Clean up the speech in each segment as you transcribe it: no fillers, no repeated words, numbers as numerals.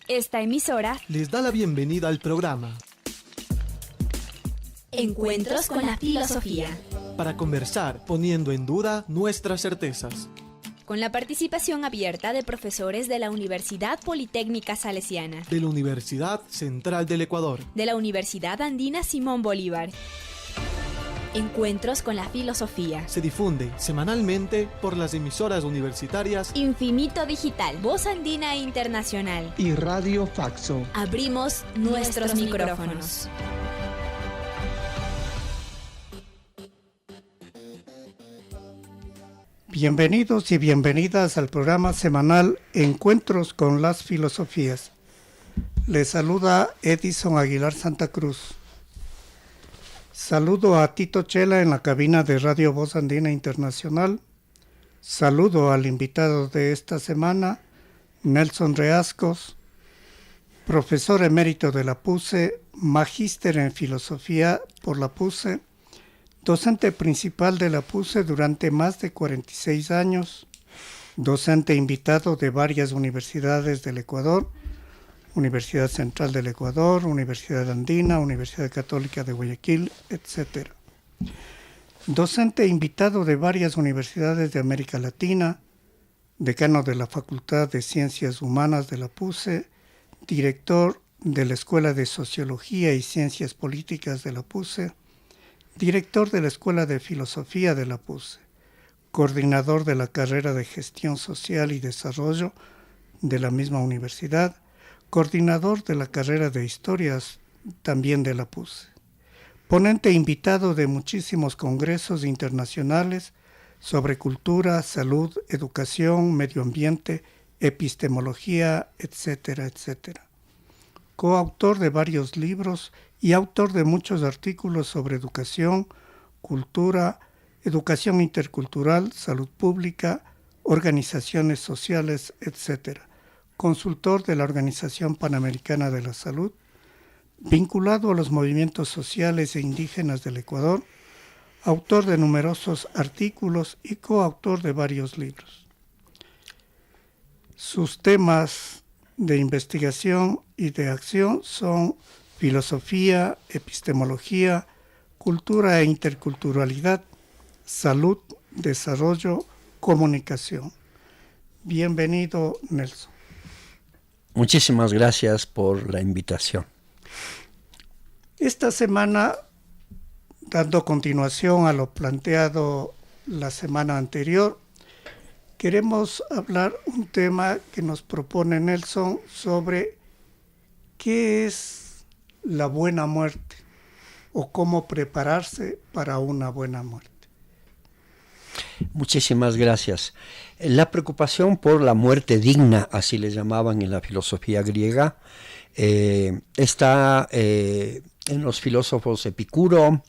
Esta emisora les da la bienvenida al programa Encuentros con la Filosofía, para conversar poniendo en duda nuestras certezas, con la participación abierta de profesores de la Universidad Politécnica Salesiana, de la Universidad Central del Ecuador, de la Universidad Andina Simón Bolívar. Encuentros con la Filosofía se difunde semanalmente por las emisoras universitarias Infinito Digital, Voz Andina Internacional y Radio Faxo. Abrimos nuestros micrófonos. Bienvenidos y bienvenidas al programa semanal Encuentros con las Filosofías. Les saluda Edison Aguilar Santa Cruz. Saludo a Tito Chela en la cabina de Radio Voz Andina Internacional. Saludo al invitado de esta semana, Nelson Reascos, profesor emérito de la PUCE, magíster en filosofía por la PUCE, docente principal de la PUCE durante más de 46 años, docente invitado de varias universidades del Ecuador, Universidad Central del Ecuador, Universidad Andina, Universidad Católica de Guayaquil, etc. Docente invitado de varias universidades de América Latina, decano de la Facultad de Ciencias Humanas de la PUCE, director de la Escuela de Sociología y Ciencias Políticas de la PUCE, director de la Escuela de Filosofía de la PUCE, coordinador de la carrera de Gestión Social y Desarrollo de la misma universidad, coordinador de la carrera de Historias también de la PUCE, ponente invitado de muchísimos congresos internacionales sobre cultura, salud, educación, medio ambiente, epistemología, etcétera, etcétera. Coautor de varios libros y autor de muchos artículos sobre educación, cultura, educación intercultural, salud pública, organizaciones sociales, etc. Consultor de la Organización Panamericana de la Salud, vinculado a los movimientos sociales e indígenas del Ecuador, autor de numerosos artículos y coautor de varios libros. Sus temas de investigación y de acción son filosofía, epistemología, cultura e interculturalidad, salud, desarrollo, comunicación. Bienvenido, Nelson. Muchísimas gracias por la invitación. Esta semana, dando continuación a lo planteado la semana anterior, queremos hablar un tema que nos propone Nelson sobre qué es la buena muerte o cómo prepararse para una buena muerte. Muchísimas gracias. La preocupación por la muerte digna, así le llamaban en la filosofía griega, está en los filósofos Epicuro,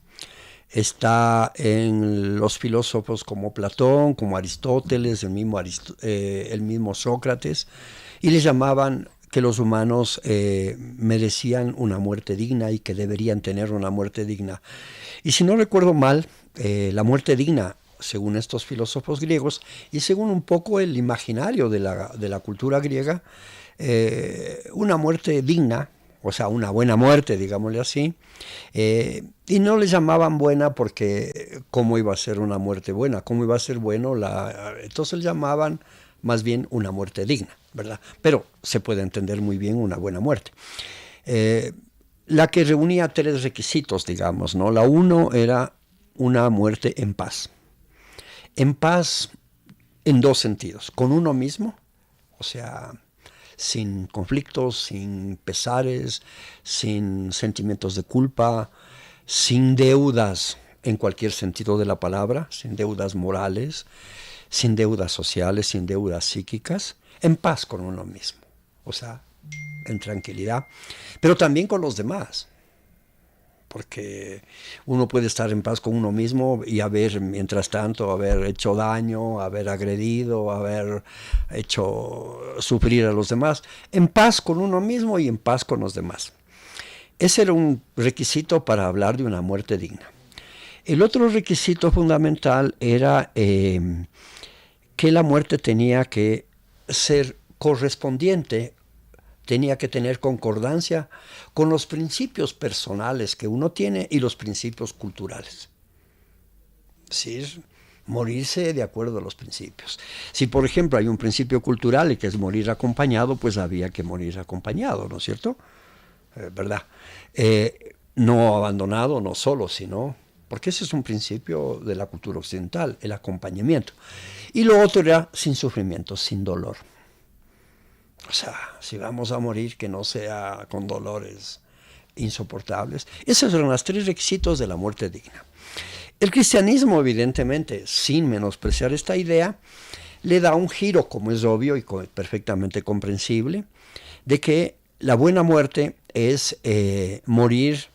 está en los filósofos como Platón, como Aristóteles, el mismo Sócrates, y le llamaban que los humanos merecían una muerte digna y que deberían tener una muerte digna. Y si no recuerdo mal, la muerte digna, según estos filósofos griegos y según un poco el imaginario de la cultura griega, una muerte digna, o sea, una buena muerte, digámosle así, y no le llamaban buena porque ¿cómo iba a ser una muerte buena? ¿Cómo iba a ser bueno? Entonces le llamaban más bien una muerte digna, ¿verdad? Pero se puede entender muy bien una buena muerte. La que reunía tres requisitos, digamos, ¿no? La uno era una muerte en paz. En paz en dos sentidos, con uno mismo, o sea, sin conflictos, sin pesares, sin sentimientos de culpa, sin deudas en cualquier sentido de la palabra, sin deudas morales, sin deudas sociales, sin deudas psíquicas, en paz con uno mismo, o sea, en tranquilidad, pero también con los demás. Porque uno puede estar en paz con uno mismo y mientras tanto, haber hecho daño, haber agredido, haber hecho sufrir a los demás. En paz con uno mismo y en paz con los demás. Ese era un requisito para hablar de una muerte digna. El otro requisito fundamental era que la muerte tenía que ser correspondiente, tenía que tener concordancia con los principios personales que uno tiene y los principios culturales. Es decir, morirse de acuerdo a los principios. Si, por ejemplo, hay un principio cultural y que es morir acompañado, pues había que morir acompañado, ¿no es cierto? ¿Verdad? No abandonado, no solo, sino... Porque ese es un principio de la cultura occidental, el acompañamiento. Y lo otro era sin sufrimiento, sin dolor. O sea, si vamos a morir, que no sea con dolores insoportables. Esos eran los 3 requisitos de la muerte digna. El cristianismo, evidentemente, sin menospreciar esta idea, le da un giro, como es obvio y perfectamente comprensible, de que la buena muerte es morir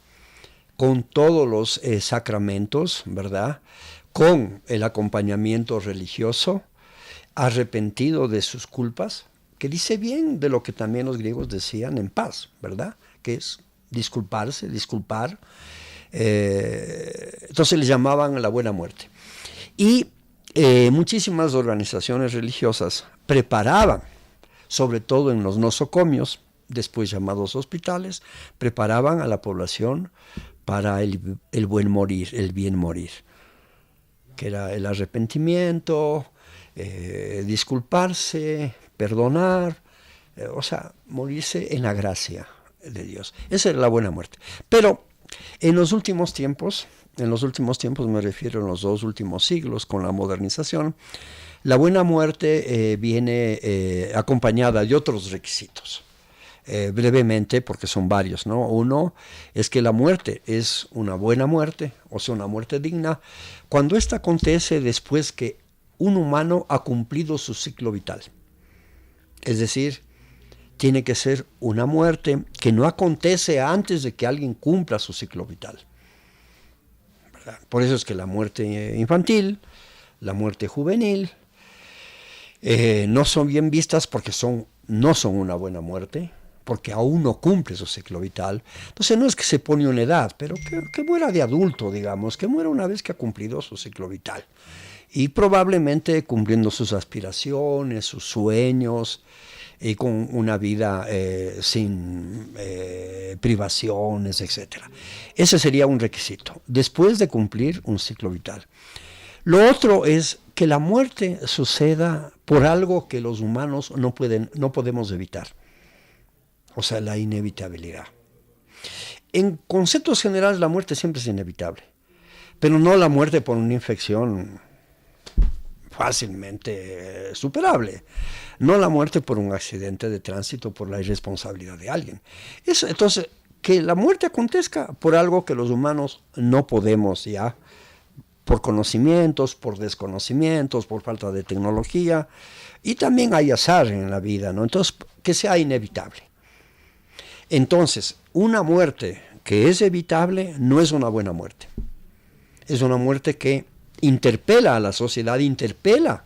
con todos los sacramentos, ¿verdad? Con el acompañamiento religioso, arrepentido de sus culpas, que dice bien de lo que también los griegos decían en paz, ¿verdad? Que es disculparse, disculpar. Entonces le llamaban la buena muerte. Y muchísimas organizaciones religiosas preparaban, sobre todo en los nosocomios, después llamados hospitales, preparaban a la población para el buen morir, el bien morir, que era el arrepentimiento, disculparse, perdonar, o sea, morirse en la gracia de Dios. Esa era la buena muerte. Pero en los últimos tiempos me refiero a los 2 últimos siglos, con la modernización, la buena muerte viene acompañada de otros requisitos. Brevemente, porque son varios, ¿no? Uno es que la muerte es una buena muerte, o sea, una muerte digna, cuando esta acontece después que un humano ha cumplido su ciclo vital. Es decir, tiene que ser una muerte que no acontece antes de que alguien cumpla su ciclo vital, ¿verdad? Por eso es que la muerte infantil, la muerte juvenil, no son bien vistas porque no son una buena muerte, porque aún no cumple su ciclo vital. Entonces no es que se pone una edad, pero que muera de adulto, digamos, que muera una vez que ha cumplido su ciclo vital. Y probablemente cumpliendo sus aspiraciones, sus sueños, y con una vida sin privaciones, etc. Ese sería un requisito, después de cumplir un ciclo vital. Lo otro es que la muerte suceda por algo que los humanos no podemos evitar. O sea, la inevitabilidad. En conceptos generales, la muerte siempre es inevitable, pero no la muerte por una infección fácilmente superable, no la muerte por un accidente de tránsito, por la irresponsabilidad de alguien. Entonces, que la muerte acontezca por algo que los humanos no podemos ya, por conocimientos, por desconocimientos, por falta de tecnología, y también hay azar en la vida, ¿no? Entonces, que sea inevitable. Entonces, una muerte que es evitable no es una buena muerte. Es una muerte que interpela a la sociedad, interpela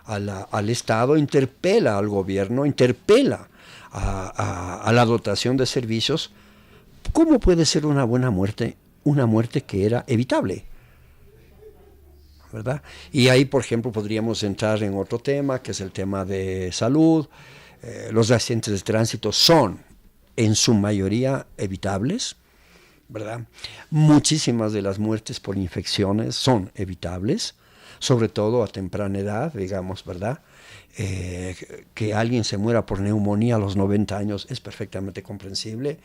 al Estado, interpela al gobierno, interpela a la dotación de servicios. ¿Cómo puede ser una buena muerte? Una muerte que era evitable, ¿verdad? Y ahí, por ejemplo, podríamos entrar en otro tema, que es el tema de salud. Los accidentes de tránsito son en su mayoría evitables, ¿verdad? Muchísimas de las muertes por infecciones son evitables, sobre todo a temprana edad, digamos, ¿verdad? Que alguien se muera por neumonía a los 90 años es perfectamente comprensible,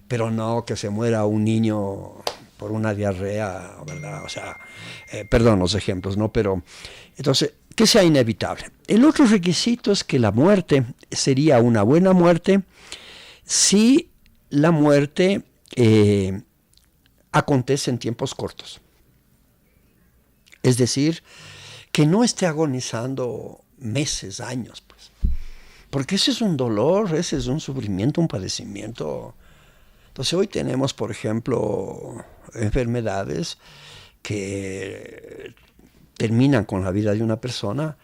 pero no que se muera un niño por una diarrea, ¿verdad? O sea, perdón los ejemplos, ¿no? Pero, entonces, que sea inevitable. El otro requisito es que la muerte sería una buena muerte si la muerte acontece en tiempos cortos. Es decir, que no esté agonizando meses, años, pues. Porque ese es un dolor, ese es un sufrimiento, un padecimiento. Entonces hoy tenemos, por ejemplo, enfermedades que terminan con la vida de una persona,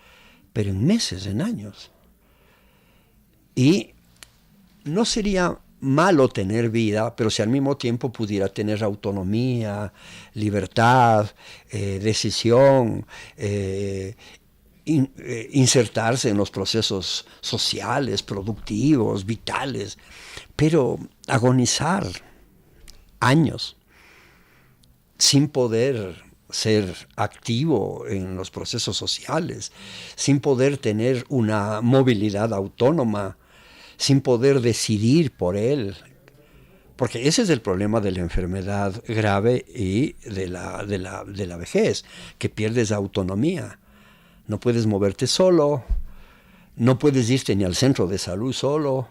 pero en meses, en años. Y no sería malo tener vida, pero si al mismo tiempo pudiera tener autonomía, libertad, decisión, insertarse en los procesos sociales, productivos, vitales, pero agonizar años sin poder ser activo en los procesos sociales, sin poder tener una movilidad autónoma, sin poder decidir por él. Porque ese es el problema de la enfermedad grave y de la vejez, que pierdes autonomía. No puedes moverte solo, no puedes irte ni al centro de salud solo,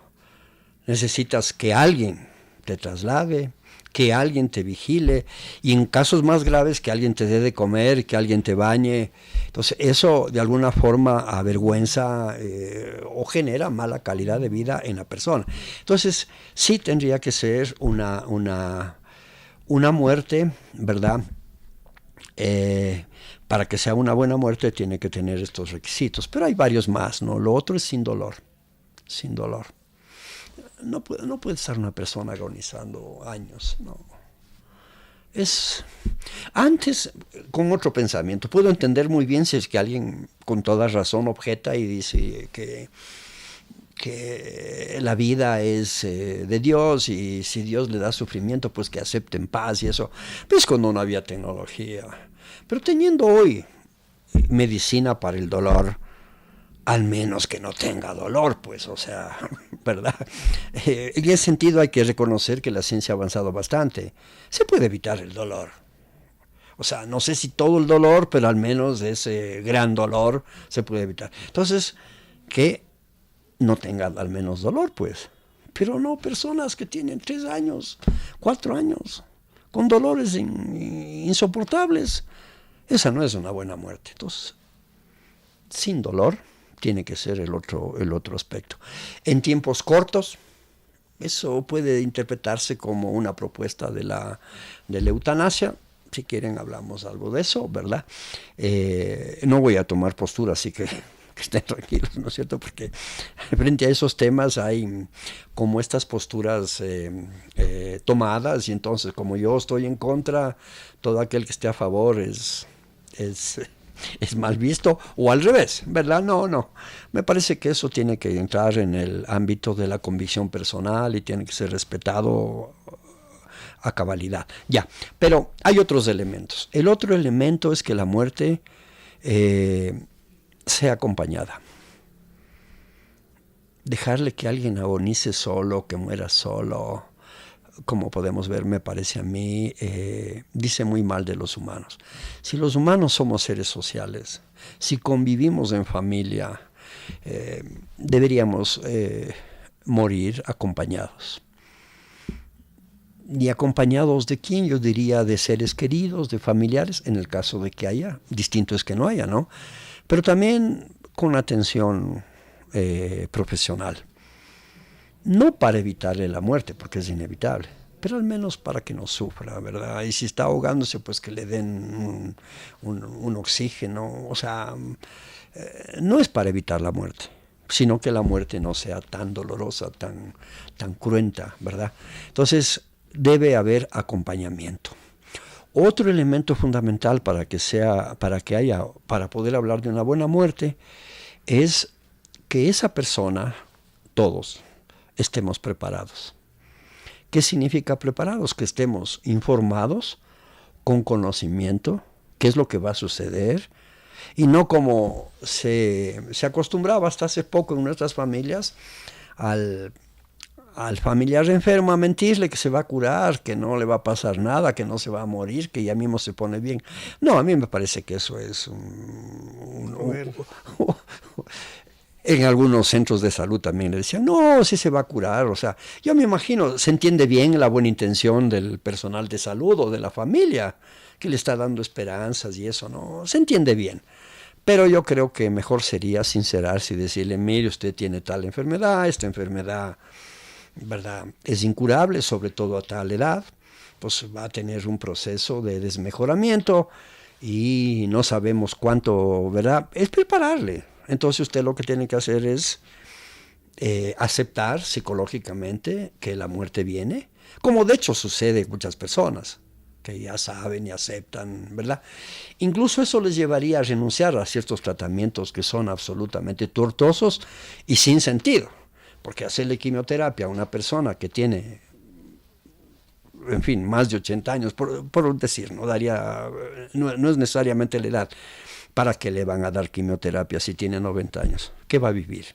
necesitas que alguien te traslade, que alguien te vigile, y en casos más graves que alguien te dé de comer, que alguien te bañe. Entonces eso de alguna forma avergüenza o genera mala calidad de vida en la persona. Entonces sí tendría que ser una muerte, ¿verdad? Para que sea una buena muerte tiene que tener estos requisitos, pero hay varios más, ¿no? Lo otro es sin dolor, sin dolor. No puede estar una persona agonizando años, no. Es antes con otro pensamiento. Puedo entender muy bien si es que alguien con toda razón objeta y dice que la vida es de Dios, y si Dios le da sufrimiento, pues que acepte en paz y eso. Pues cuando no había tecnología. Pero teniendo hoy medicina para el dolor, al menos que no tenga dolor, pues, o sea, ¿verdad? En ese sentido hay que reconocer que la ciencia ha avanzado bastante. Se puede evitar el dolor. O sea, no sé si todo el dolor, pero al menos ese gran dolor se puede evitar. Entonces, que no tenga al menos dolor, pues. Pero no personas que tienen 3 años, 4 años, con dolores insoportables. Esa no es una buena muerte. Entonces, sin dolor tiene que ser el otro aspecto. En tiempos cortos, eso puede interpretarse como una propuesta de la eutanasia. Si quieren hablamos algo de eso, ¿verdad? No voy a tomar postura, así que estén tranquilos, ¿no es cierto? Porque frente a esos temas hay como estas posturas tomadas, y entonces como yo estoy en contra, todo aquel que esté a favor es mal visto, o al revés, ¿verdad? No. Me parece que eso tiene que entrar en el ámbito de la convicción personal y tiene que ser respetado a cabalidad. Ya, pero hay otros elementos. El otro elemento es que la muerte sea acompañada. Dejarle que alguien agonice solo, que muera solo, como podemos ver, me parece a mí, dice muy mal de los humanos. Si los humanos somos seres sociales, si convivimos en familia, deberíamos morir acompañados. ¿Y acompañados de quién? Yo diría de seres queridos, de familiares, en el caso de que haya. Distinto es que no haya, ¿no? Pero también con atención profesional. No para evitarle la muerte, porque es inevitable, pero al menos para que no sufra, ¿verdad? Y si está ahogándose, pues que le den un oxígeno. O sea, no es para evitar la muerte, sino que la muerte no sea tan dolorosa, tan cruenta, ¿verdad? Entonces, debe haber acompañamiento. Otro elemento fundamental para poder hablar de una buena muerte, es que esa persona, todos, estemos preparados. ¿Qué significa preparados? Que estemos informados, con conocimiento, qué es lo que va a suceder, y no como se acostumbraba hasta hace poco en nuestras familias, al familiar enfermo a mentirle que se va a curar, que no le va a pasar nada, que no se va a morir, que ya mismo se pone bien. No, a mí me parece que eso es en algunos centros de salud también le decían, no, sí se va a curar. O sea, yo me imagino, se entiende bien la buena intención del personal de salud o de la familia, que le está dando esperanzas y eso, ¿no? Se entiende bien. Pero yo creo que mejor sería sincerarse y decirle, mire, usted tiene tal enfermedad, esta enfermedad, ¿verdad?, es incurable, sobre todo a tal edad, pues va a tener un proceso de desmejoramiento y no sabemos cuánto, ¿verdad? Es prepararle. Entonces usted lo que tiene que hacer es aceptar psicológicamente que la muerte viene, como de hecho sucede en muchas personas, que ya saben y aceptan, ¿verdad? Incluso eso les llevaría a renunciar a ciertos tratamientos que son absolutamente tortuosos y sin sentido, porque hacerle quimioterapia a una persona que tiene, en fin, más de 80 años, por decir, no es necesariamente la edad. ¿Para qué le van a dar quimioterapia si tiene 90 años? ¿Qué va a vivir?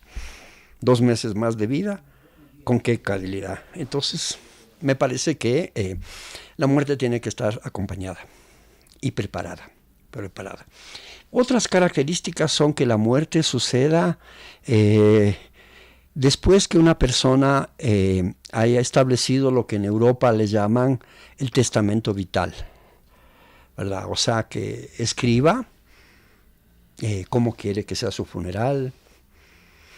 2 meses más de vida, ¿con qué calidad? Entonces, me parece que la muerte tiene que estar acompañada y preparada. Otras características son que la muerte suceda después que una persona haya establecido lo que en Europa le llaman el testamento vital, ¿verdad? O sea, que escriba cómo quiere que sea su funeral,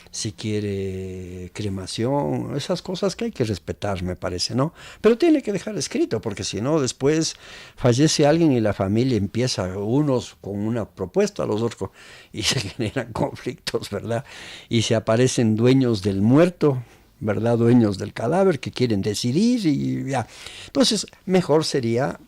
si quiere cremación, esas cosas que hay que respetar, me parece, ¿no? Pero tiene que dejar escrito, porque si no, después fallece alguien y la familia empieza, unos con una propuesta, los otros y se generan conflictos, ¿verdad? Y se aparecen dueños del muerto, ¿verdad? Dueños del cadáver que quieren decidir y ya. Entonces, mejor sería,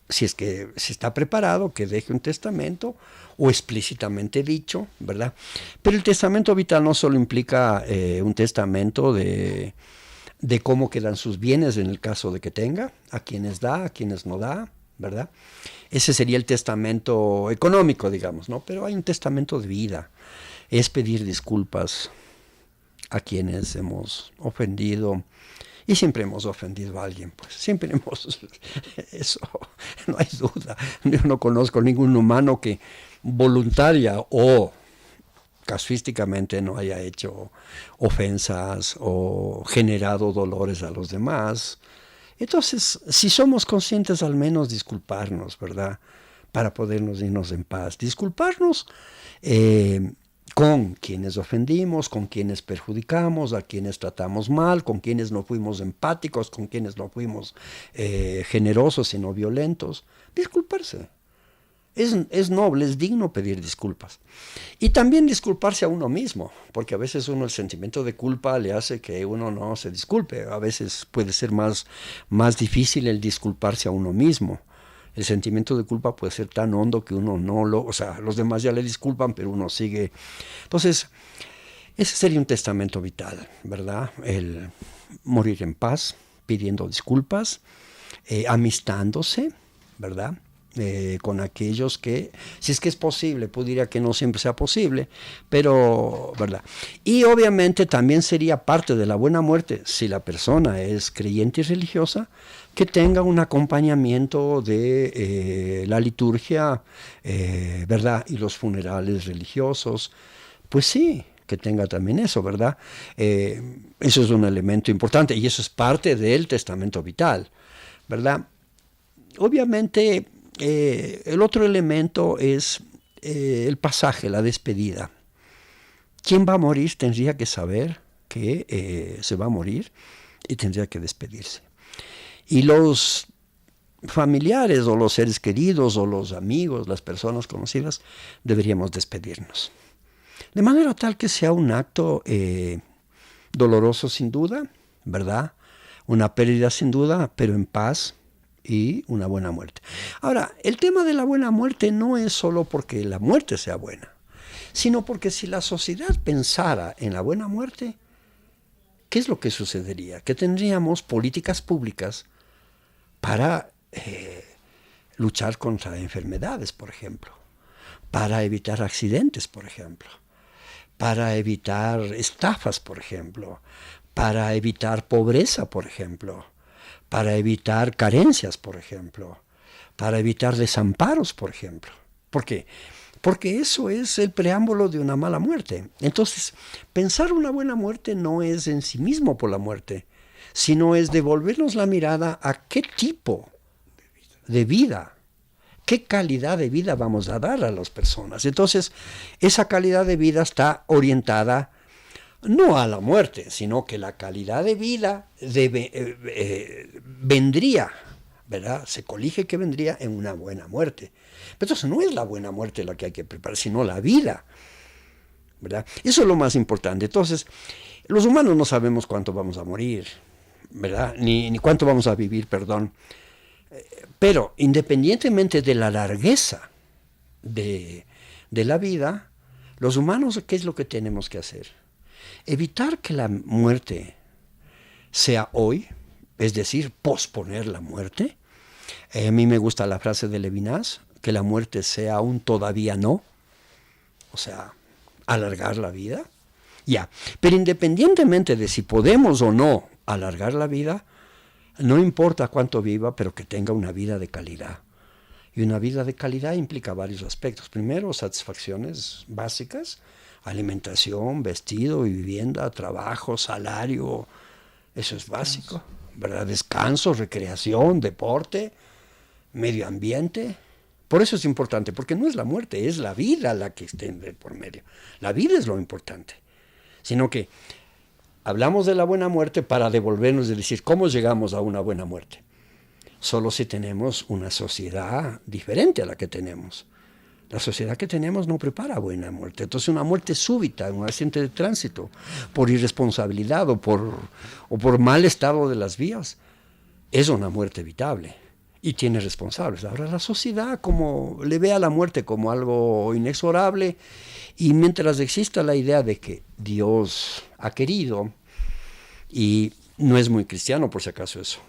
si está preparado, que deje un testamento o explícitamente dicho, ¿verdad? Pero el testamento vital no solo implica un testamento de cómo quedan sus bienes en el caso de que tenga, a quienes da, a quienes no da, ¿verdad? Ese sería el testamento económico, digamos, ¿no? Pero hay un testamento de vida, es pedir disculpas a quienes hemos ofendido. Y siempre hemos ofendido a alguien, pues siempre eso no hay duda. Yo no conozco ningún humano que voluntaria o casuísticamente no haya hecho ofensas o generado dolores a los demás. Entonces, si somos conscientes, al menos disculparnos, ¿verdad? Para podernos irnos en paz. Disculparnos con quienes ofendimos, con quienes perjudicamos, a quienes tratamos mal, con quienes no fuimos empáticos, con quienes no fuimos generosos y no violentos. Disculparse. Es noble, es digno pedir disculpas. Y también disculparse a uno mismo, porque a veces el sentimiento de culpa le hace que uno no se disculpe. A veces puede ser más difícil el disculparse a uno mismo. El sentimiento de culpa puede ser tan hondo que uno o sea, los demás ya le disculpan, pero uno sigue. Entonces, ese sería un testamento vital, ¿verdad? El morir en paz, pidiendo disculpas, amistándose, ¿verdad? Con aquellos que, si es que es posible, pudiera que no siempre sea posible, pero, ¿verdad? Y obviamente también sería parte de la buena muerte, si la persona es creyente y religiosa, que tenga un acompañamiento de la liturgia, ¿verdad? Y los funerales religiosos, pues sí, que tenga también eso, ¿verdad? Eso es un elemento importante y eso es parte del testamento vital, ¿verdad? Obviamente, el otro elemento es el pasaje, la despedida. Quien va a morir tendría que saber que se va a morir y tendría que despedirse. Y los familiares o los seres queridos o los amigos, las personas conocidas, deberíamos despedirnos. De manera tal que sea un acto doloroso sin duda, ¿verdad? Una pérdida sin duda, pero en paz y una buena muerte. Ahora, el tema de la buena muerte no es solo porque la muerte sea buena, sino porque si la sociedad pensara en la buena muerte, ¿qué es lo que sucedería? Que tendríamos políticas públicas para luchar contra enfermedades, por ejemplo, para evitar accidentes, por ejemplo, para evitar estafas, por ejemplo, para evitar pobreza, por ejemplo, para evitar carencias, por ejemplo, para evitar desamparos, por ejemplo. ¿Por qué? Porque eso es el preámbulo de una mala muerte. Entonces, pensar una buena muerte no es en sí mismo por la muerte, sino es devolvernos la mirada a qué tipo de vida, qué calidad de vida vamos a dar a las personas. Entonces, esa calidad de vida está orientada no a la muerte, sino que la calidad de vida vendría, ¿verdad? Se colige que vendría en una buena muerte. Pero entonces no es la buena muerte la que hay que preparar, sino la vida, ¿verdad? Eso es lo más importante. Entonces, los humanos no sabemos cuánto vamos a morir, ¿verdad? Ni cuánto vamos a vivir, perdón. Pero independientemente de la largueza de la vida, los humanos, ¿qué es lo que tenemos que hacer? Evitar que la muerte sea hoy, es decir, posponer la muerte. A mí me gusta la frase de Levinas, que la muerte sea un todavía no, o sea, alargar la vida. Ya, pero independientemente de si podemos o no alargar la vida, no importa cuánto viva, pero que tenga una vida de calidad. Y una vida de calidad implica varios aspectos. Primero, satisfacciones básicas, alimentación, vestido y vivienda, trabajo, salario, eso es básico, ¿verdad? Descanso, recreación, deporte, medio ambiente. Por eso es importante, porque no es la muerte, es la vida la que esté por medio. La vida es lo importante. Sino que hablamos de la buena muerte para devolvernos de decir, ¿cómo llegamos a una buena muerte? Solo si tenemos una sociedad diferente a la que tenemos. La sociedad que tenemos no prepara buena muerte. Entonces una muerte súbita, un accidente de tránsito, por irresponsabilidad o por mal estado de las vías, es una muerte evitable y tiene responsables. Ahora la sociedad como le ve a la muerte como algo inexorable, y mientras exista la idea de que Dios ha querido, y no es muy cristiano por si acaso eso,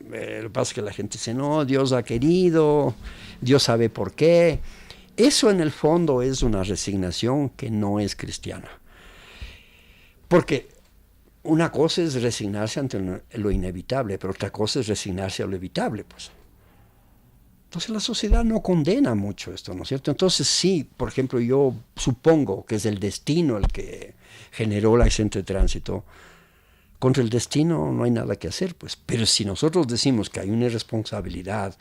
lo que pasa es que la gente dice, no, Dios ha querido, Dios sabe por qué. Eso en el fondo es una resignación que no es cristiana. Porque una cosa es resignarse ante lo inevitable, pero otra cosa es resignarse a lo evitable, pues. Entonces la sociedad no condena mucho esto, ¿no es cierto? Entonces sí, por ejemplo, yo supongo que es el destino el que generó el accidente de tránsito. Contra el destino no hay nada que hacer, pues. Pero si nosotros decimos que hay una irresponsabilidad,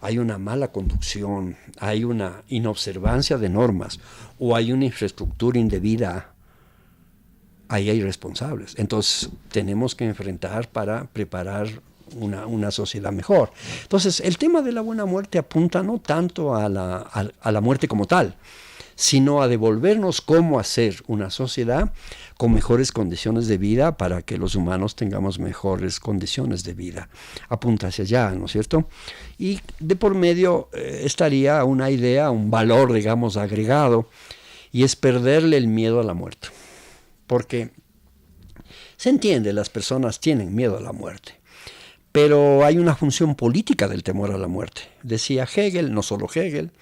hay una mala conducción, hay una inobservancia de normas o hay una infraestructura indebida, ahí hay responsables. Entonces tenemos que enfrentar para preparar una sociedad mejor. Entonces el tema de la buena muerte apunta no tanto a la muerte como tal, sino a devolvernos cómo hacer una sociedad con mejores condiciones de vida para que los humanos tengamos mejores condiciones de vida. Apunta hacia allá, ¿no es cierto? Y de por medio estaría una idea, un valor, digamos, agregado, y es perderle el miedo a la muerte. Porque se entiende, las personas tienen miedo a la muerte, pero hay una función política del temor a la muerte. Decía Hegel, no solo Hegel,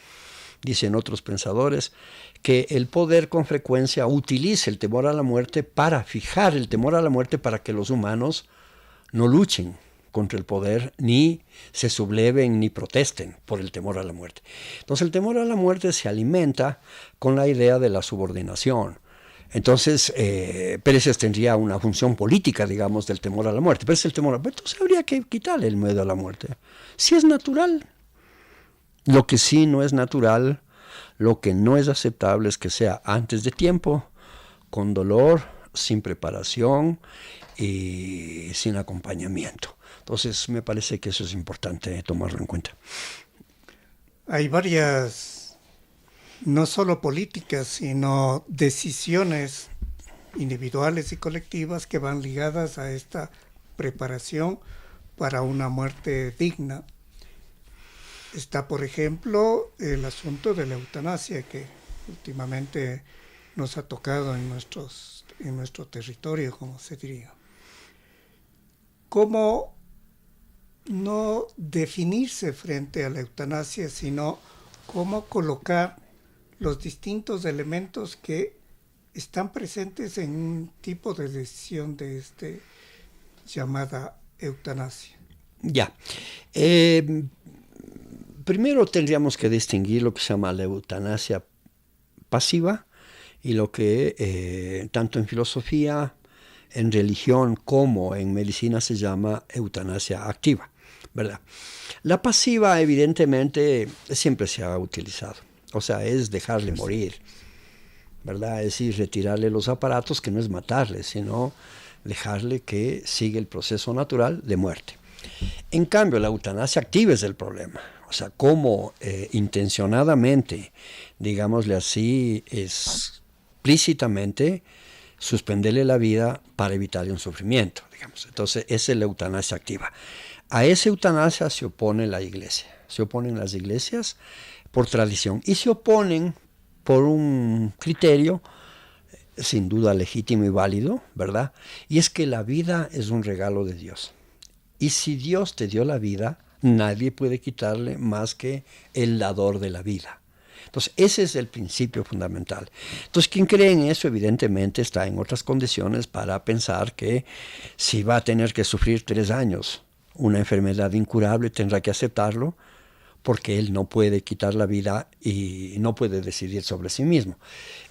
dicen otros pensadores, que el poder con frecuencia utiliza el temor a la muerte para fijar el temor a la muerte para que los humanos no luchen contra el poder, ni se subleven, ni protesten por el temor a la muerte. Entonces el temor a la muerte se alimenta con la idea de la subordinación. Entonces, Pérez tendría una función política, digamos, del temor a la muerte. Pero es el temor a la muerte. Entonces habría que quitarle el miedo a la muerte. Si es natural. Lo que sí no es natural, lo que no es aceptable es que sea antes de tiempo, con dolor, sin preparación y sin acompañamiento. Entonces me parece que eso es importante tomarlo en cuenta. Hay varias, no solo políticas, sino decisiones individuales y colectivas que van ligadas a esta preparación para una muerte digna. Está, por ejemplo, el asunto de la eutanasia, que últimamente nos ha tocado en nuestro territorio, como se diría. ¿Cómo no definirse frente a la eutanasia, sino cómo colocar los distintos elementos que están presentes en un tipo de decisión de llamada eutanasia? Ya. Primero tendríamos que distinguir lo que se llama la eutanasia pasiva y lo que tanto en filosofía, en religión como en medicina se llama eutanasia activa, ¿verdad? La pasiva evidentemente siempre se ha utilizado, o sea, es dejarle morir, ¿verdad? Es decir, retirarle los aparatos, que no es matarle, sino dejarle que siga el proceso natural de muerte. En cambio, la eutanasia activa es el problema. O sea, cómo intencionadamente, digámosle así, explícitamente suspenderle la vida para evitarle un sufrimiento, digamos. Entonces, esa es la eutanasia activa. A esa eutanasia se opone la iglesia, se oponen las iglesias por tradición y se oponen por un criterio sin duda legítimo y válido, ¿verdad? Y es que la vida es un regalo de Dios. Y si Dios te dio la vida, nadie puede quitarle más que el dador de la vida. Entonces, ese es el principio fundamental. Entonces, quien cree en eso, evidentemente, está en otras condiciones para pensar que si va a tener que sufrir 3 años una enfermedad incurable, tendrá que aceptarlo, porque él no puede quitar la vida y no puede decidir sobre sí mismo.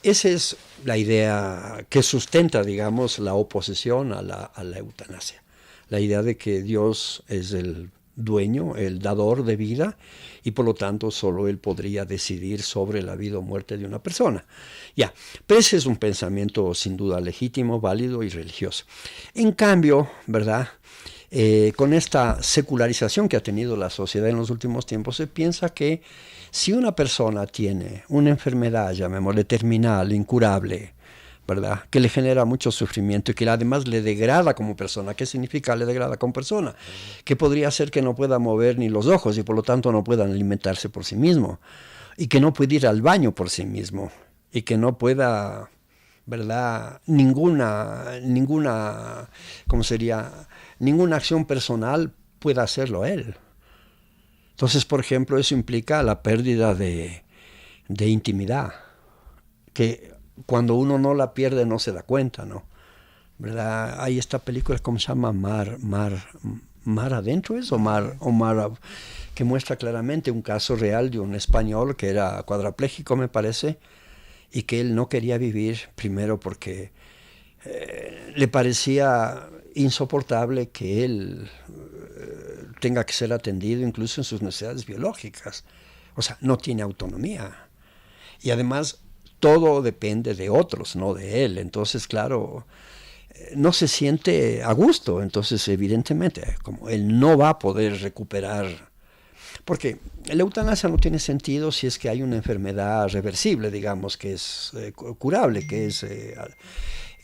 Esa es la idea que sustenta, digamos, la oposición a la eutanasia. La idea de que Dios es el dueño, el dador de vida, y por lo tanto solo él podría decidir sobre la vida o muerte de una persona. Ya, pero ese es un pensamiento sin duda legítimo, válido y religioso. En cambio, ¿verdad?, con esta secularización que ha tenido la sociedad en los últimos tiempos, se piensa que si una persona tiene una enfermedad, llamémosle terminal, incurable, ¿verdad?, que le genera mucho sufrimiento y que además le degrada como persona. ¿Qué significa le degrada como persona? Que podría ser que no pueda mover ni los ojos y por lo tanto no pueda alimentarse por sí mismo, y que no puede ir al baño por sí mismo, y que no pueda, ¿verdad?, ninguna, ¿cómo sería?, ninguna acción personal pueda hacerlo él. Entonces, por ejemplo, eso implica la pérdida de intimidad, que cuando uno no la pierde no se da cuenta, ¿no? ¿Verdad? Hay esta película, ¿cómo se llama? Mar adentro, ¿es? Que muestra claramente un caso real de un español que era cuadrapléjico, me parece, y que él no quería vivir, primero porque le parecía insoportable que él tenga que ser atendido incluso en sus necesidades biológicas. O sea, no tiene autonomía. Y además todo depende de otros, no de él. Entonces, claro, no se siente a gusto. Entonces, evidentemente, como él no va a poder recuperar, porque la eutanasia no tiene sentido si es que hay una enfermedad reversible, digamos, que es curable, que es...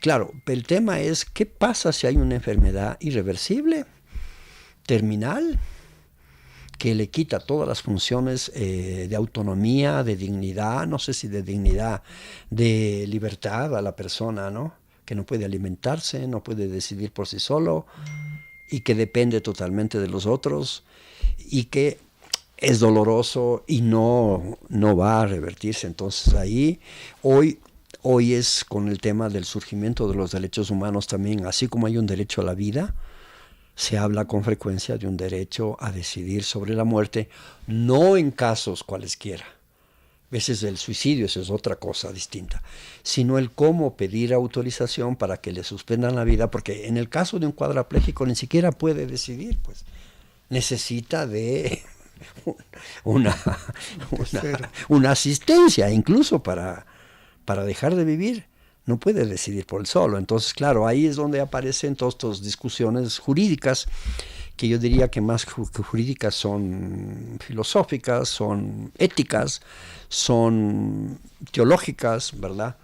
Claro, el tema es, ¿qué pasa si hay una enfermedad irreversible, terminal, que le quita todas las funciones de autonomía, de dignidad, no sé si de dignidad, de libertad a la persona, ¿no? Que no puede alimentarse, no puede decidir por sí solo, y que depende totalmente de los otros, y que es doloroso y no va a revertirse. Entonces ahí, Hoy es con el tema del surgimiento de los derechos humanos también, así como hay un derecho a la vida, se habla con frecuencia de un derecho a decidir sobre la muerte, no en casos cualesquiera. A veces el suicidio, eso es otra cosa distinta, sino el cómo pedir autorización para que le suspendan la vida, porque en el caso de un cuadrapléjico ni siquiera puede decidir, pues necesita de una asistencia, incluso para dejar de vivir, no puede decidir por él solo. Entonces, claro, ahí es donde aparecen todas estas discusiones jurídicas, que yo diría que más que jurídicas son filosóficas, son éticas, son teológicas, ¿verdad?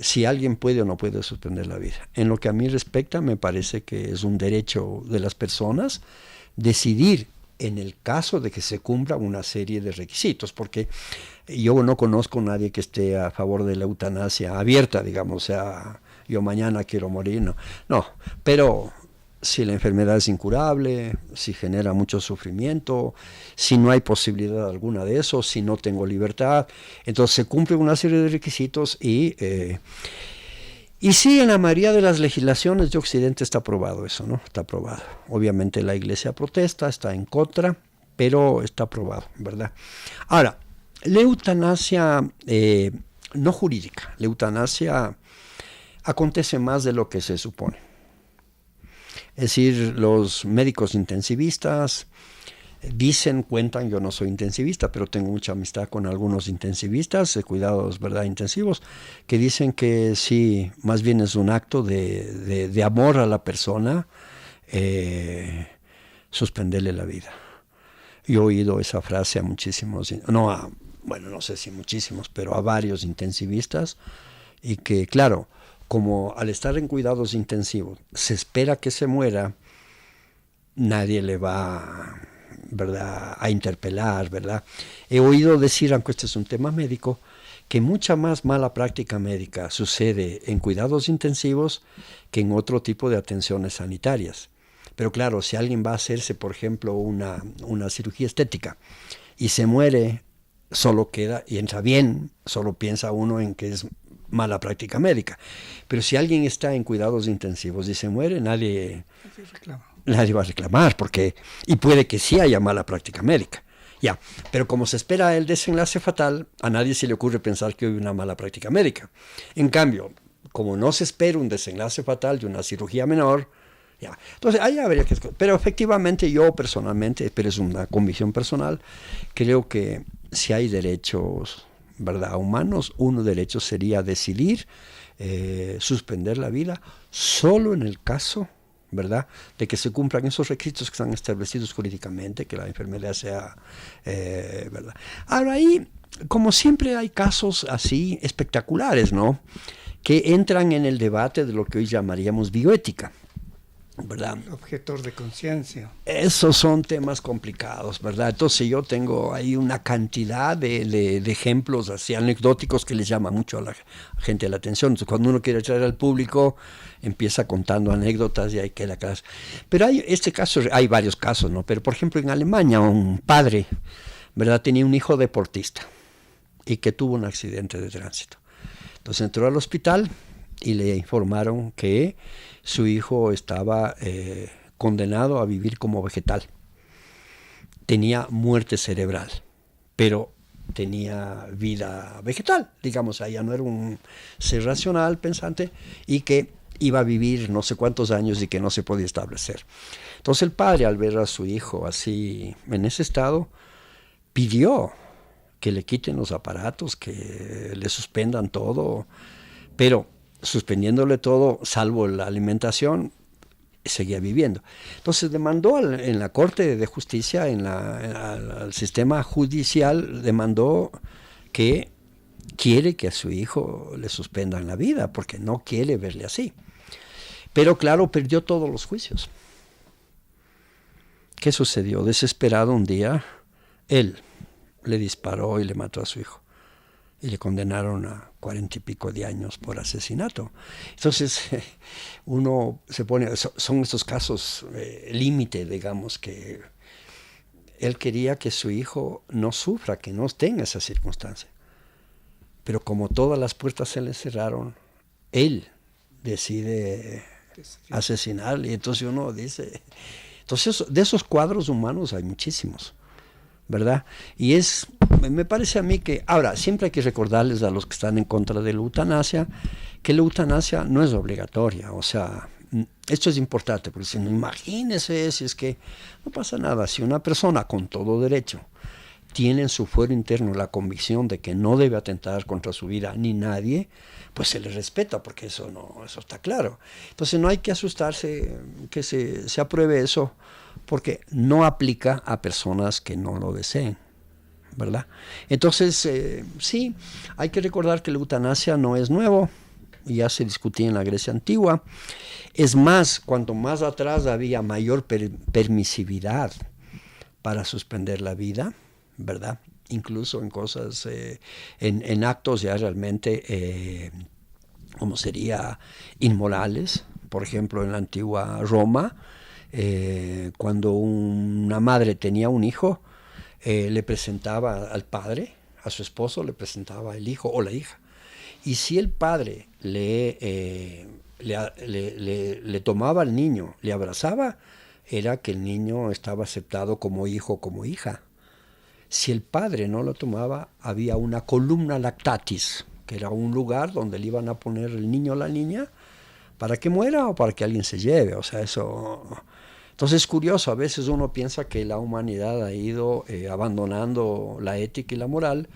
Si alguien puede o no puede suspender la vida. En lo que a mí respecta, me parece que es un derecho de las personas decidir en el caso de que se cumpla una serie de requisitos, porque yo no conozco a nadie que esté a favor de la eutanasia abierta, digamos, o sea, yo mañana quiero morir, no, pero si la enfermedad es incurable, si genera mucho sufrimiento, si no hay posibilidad alguna de eso, si no tengo libertad, entonces se cumple una serie de requisitos y sí, en la mayoría de las legislaciones de Occidente está aprobado eso, ¿no? Está aprobado. Obviamente la Iglesia protesta, está en contra, pero está aprobado, ¿verdad? Ahora, la eutanasia no jurídica, la eutanasia acontece más de lo que se supone. Es decir, los médicos intensivistas cuentan, yo no soy intensivista, pero tengo mucha amistad con algunos intensivistas de cuidados, ¿verdad?, intensivos, que dicen que sí, más bien es un acto de amor a la persona, suspenderle la vida. Yo he oído esa frase a muchísimos, no sé si muchísimos, pero a varios intensivistas, y que, claro, como al estar en cuidados intensivos se espera que se muera, nadie le va, ¿verdad?, a interpelar, ¿verdad? He oído decir, aunque este es un tema médico, que mucha más mala práctica médica sucede en cuidados intensivos que en otro tipo de atenciones sanitarias. Pero claro, si alguien va a hacerse, por ejemplo, una cirugía estética y se muere, solo queda, y entra bien, solo piensa uno en que es mala práctica médica. Pero si alguien está en cuidados intensivos y se muere, nadie va a reclamar, y puede que sí haya mala práctica médica. Ya, pero como se espera el desenlace fatal, a nadie se le ocurre pensar que hay una mala práctica médica. En cambio, como no se espera un desenlace fatal de una cirugía menor, ya, entonces ahí habría que... Pero efectivamente yo personalmente, pero es una convicción personal, creo que si hay derechos, ¿verdad?, humanos, uno de derechos sería decidir suspender la vida solo en el caso, ¿verdad?, de que se cumplan esos requisitos que están establecidos jurídicamente, que la enfermedad sea, ¿verdad? Ahora ahí, como siempre hay casos así espectaculares, ¿no?, que entran en el debate de lo que hoy llamaríamos bioética, ¿verdad? Objetor de conciencia. Esos son temas complicados, ¿verdad? Entonces yo tengo ahí una cantidad de ejemplos así anecdóticos que les llama mucho a la gente la atención. Entonces cuando uno quiere traer al público, empieza contando anécdotas y ahí queda claro. Pero hay varios casos, ¿no? Pero por ejemplo en Alemania un padre, ¿verdad?, tenía un hijo deportista y que tuvo un accidente de tránsito. Entonces entró al hospital y le informaron que su hijo estaba condenado a vivir como vegetal. Tenía muerte cerebral, pero tenía vida vegetal, digamos, ya no era un ser racional, pensante, y que iba a vivir no sé cuántos años y que no se podía establecer. Entonces el padre, al ver a su hijo así en ese estado, pidió que le quiten los aparatos, que le suspendan todo, pero suspendiéndole todo, salvo la alimentación, seguía viviendo. Entonces demandó en la Corte de Justicia, al sistema judicial, demandó que quiere que a su hijo le suspendan la vida, porque no quiere verle así. Pero claro, perdió todos los juicios. ¿Qué sucedió? Desesperado un día, él le disparó y le mató a su hijo. Y le condenaron a 40 y pico de años por asesinato. Entonces, uno se pone, son estos casos límite, digamos, que él quería que su hijo no sufra, que no esté en esa circunstancia. Pero como todas las puertas se le cerraron, él decide asesinar. Y entonces uno dice... Entonces, de esos cuadros humanos hay muchísimos, ¿verdad? Y me parece a mí que, ahora, siempre hay que recordarles a los que están en contra de la eutanasia, que la eutanasia no es obligatoria. O sea, esto es importante, porque si no, imagínese si es que no pasa nada. Si una persona con todo derecho tiene en su fuero interno la convicción de que no debe atentar contra su vida ni nadie, pues se le respeta, porque eso está claro. Entonces no hay que asustarse que se apruebe eso, porque no aplica a personas que no lo deseen, ¿verdad? Entonces, sí, hay que recordar que la eutanasia no es nuevo, ya se discutía en la Grecia antigua. Es más, cuanto más atrás había mayor permisividad para suspender la vida, ¿verdad? Incluso en cosas, en actos ya realmente, como sería, inmorales. Por ejemplo, en la antigua Roma, cuando una madre tenía un hijo, le presentaba al padre, a su esposo, le presentaba el hijo o la hija. Y si el padre le tomaba al niño, le abrazaba, era que el niño estaba aceptado como hijo o como hija. Si el padre no lo tomaba, había una columna lactatis, que era un lugar donde le iban a poner el niño o la niña para que muera o para que alguien se lleve. O sea, eso... Entonces es curioso, a veces uno piensa que la humanidad ha ido abandonando la ética y la moral,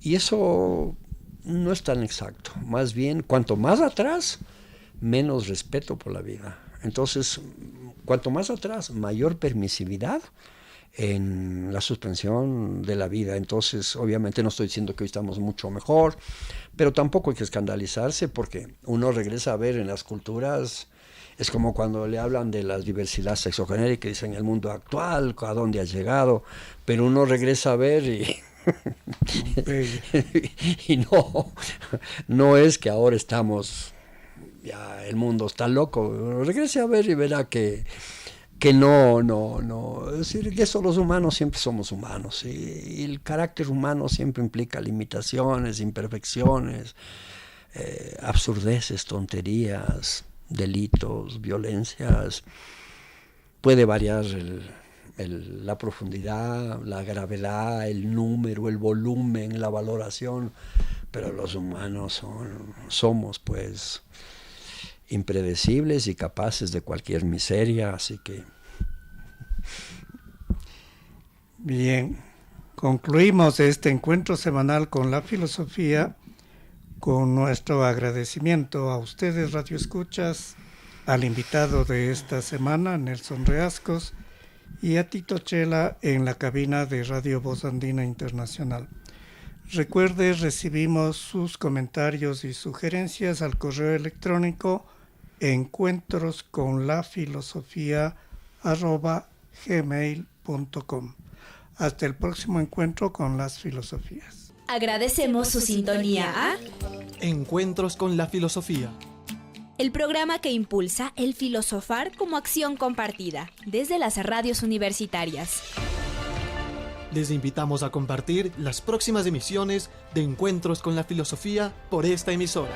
y eso no es tan exacto. Más bien, cuanto más atrás, menos respeto por la vida. Entonces, cuanto más atrás, mayor permisividad en la suspensión de la vida. Entonces, obviamente no estoy diciendo que hoy estamos mucho mejor, pero tampoco hay que escandalizarse, porque uno regresa a ver en las culturas Es como cuando le hablan de la diversidad sexogenérica, dicen el mundo actual, a dónde ha llegado, pero uno regresa a ver y... y no es que ahora estamos, ya el mundo está loco, regrese a ver y verá que no, es decir, que eso los humanos siempre somos humanos, y el carácter humano siempre implica limitaciones, imperfecciones, absurdeces, tonterías, delitos, violencias. Puede variar la profundidad, la gravedad, el número, el volumen, la valoración, pero los humanos somos pues impredecibles y capaces de cualquier miseria, así que... Bien, concluimos este encuentro semanal con la filosofía con nuestro agradecimiento a ustedes, radioescuchas, al invitado de esta semana, Nelson Reascos, y a Tito Chela en la cabina de Radio Voz Andina Internacional. Recuerde, recibimos sus comentarios y sugerencias al correo electrónico encuentrosconlafilosofía@gmail.com. Hasta el próximo encuentro con las filosofías. Agradecemos su sintonía a Encuentros con la filosofía. el programa que impulsa el filosofar como acción compartida desde las radios universitarias. Les invitamos a compartir las próximas emisiones de Encuentros con la filosofía por esta emisora.